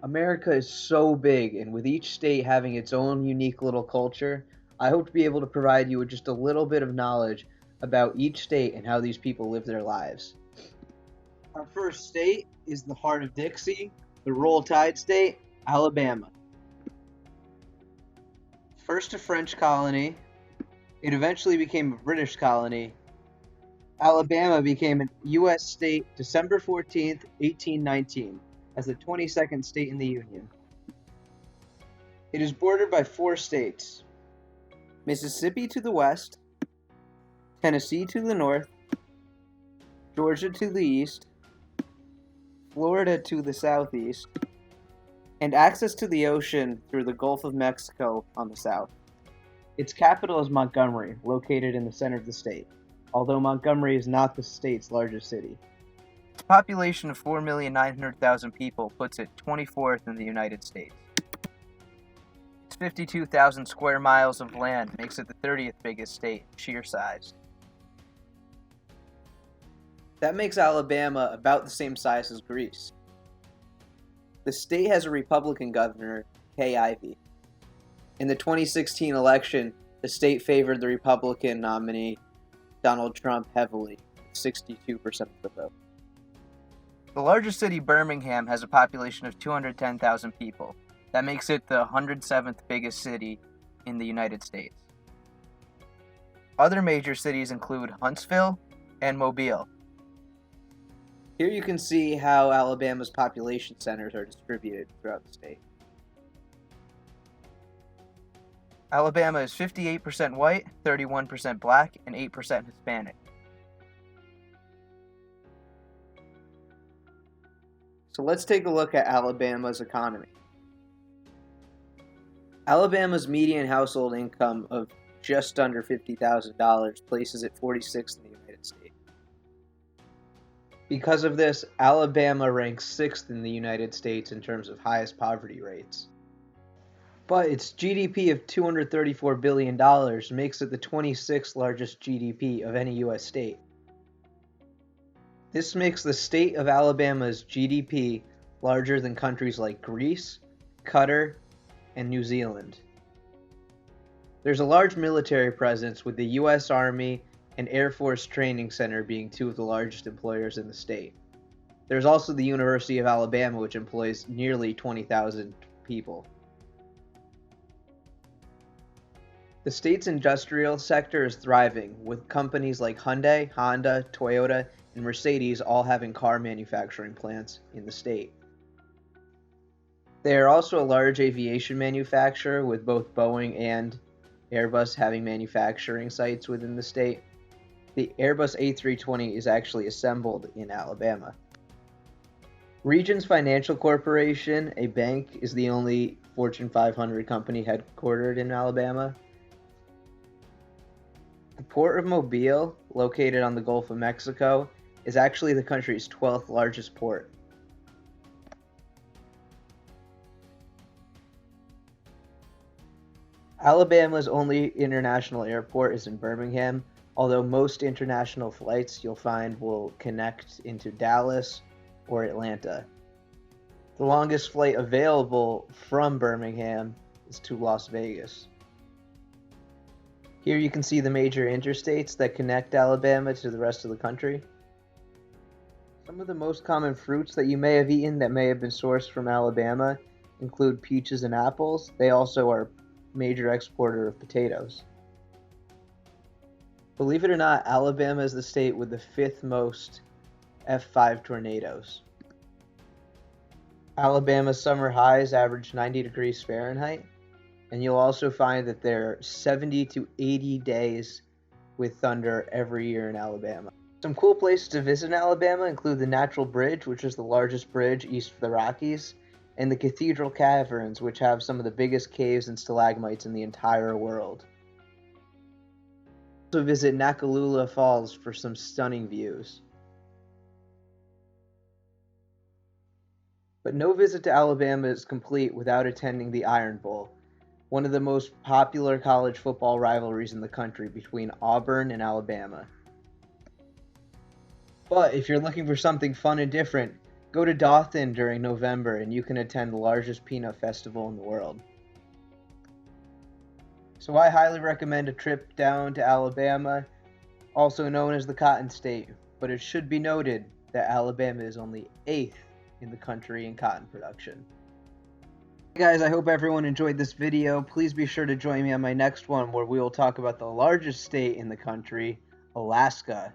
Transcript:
America is so big, and with each state having its own unique little culture, I hope to be able to provide you with just a little bit of knowledge about each state and how these people live their lives. Our first state is the heart of Dixie, the Roll Tide state, Alabama. First a French colony, it eventually became a British colony. Alabama became a U.S. state December 14th, 1819, as the 22nd state in the Union. It is bordered by four states: Mississippi to the west, Tennessee to the north, Georgia to the east, Florida to the southeast, and access to the ocean through the Gulf of Mexico on the south. Its capital is Montgomery, located in the center of the state, although Montgomery is not the state's largest city. Its population of 4,900,000 people puts it 24th in the United States. Its 52,000 square miles of land makes it the 30th biggest state in sheer size. That makes Alabama about the same size as Greece. The state has a Republican governor, Kay Ivey. In the 2016 election, the state favored the Republican nominee, Donald Trump, heavily, with 62% of the vote. The largest city, Birmingham, has a population of 210,000 people. That makes it the 107th biggest city in the United States. Other major cities include Huntsville and Mobile. Here you can see how Alabama's population centers are distributed throughout the state. Alabama is 58% white, 31% black, and 8% Hispanic. So let's take a look at Alabama's economy. Alabama's median household income of just under $50,000 places it 46th in the United States. Because of this, Alabama ranks 6th in the United States in terms of highest poverty rates. But its GDP of $234 billion makes it the 26th largest GDP of any U.S. state. This makes the state of Alabama's GDP larger than countries like Greece, Qatar, and New Zealand. There's a large military presence, with the U.S. Army and Air Force Training Center being two of the largest employers in the state. There's also the University of Alabama, which employs nearly 20,000 people. The state's industrial sector is thriving, with companies like Hyundai, Honda, Toyota, and Mercedes all having car manufacturing plants in the state. They are also a large aviation manufacturer, with both Boeing and Airbus having manufacturing sites within the state. The Airbus A320 is actually assembled in Alabama. Regions Financial Corporation, a bank, is the only Fortune 500 company headquartered in Alabama. The Port of Mobile, located on the Gulf of Mexico, is actually the country's 12th largest port. Alabama's only international airport is in Birmingham, although most international flights you'll find will connect into Dallas or Atlanta. The longest flight available from Birmingham is to Las Vegas. Here you can see the major interstates that connect Alabama to the rest of the country. Some of the most common fruits that you may have eaten that may have been sourced from Alabama include peaches and apples. They also are a major exporter of potatoes. Believe it or not, Alabama is the state with the 5th most F5 tornadoes. Alabama's summer highs average 90 degrees Fahrenheit, and you'll also find that there are 70 to 80 days with thunder every year in Alabama. Some cool places to visit in Alabama include the Natural Bridge, which is the largest bridge east of the Rockies, and the Cathedral Caverns, which have some of the biggest caves and stalagmites in the entire world. Also visit Nakalula Falls for some stunning views. But no visit to Alabama is complete without attending the Iron Bowl, one of the most popular college football rivalries in the country between Auburn and Alabama. But if you're looking for something fun and different, go to Dothan during November and you can attend the largest peanut festival in the world. So I highly recommend a trip down to Alabama, also known as the Cotton State, but it should be noted that Alabama is only 8th in the country in cotton production. Hey guys, I hope everyone enjoyed this video. Please be sure to join me on my next one where we will talk about the largest state in the country, Alaska.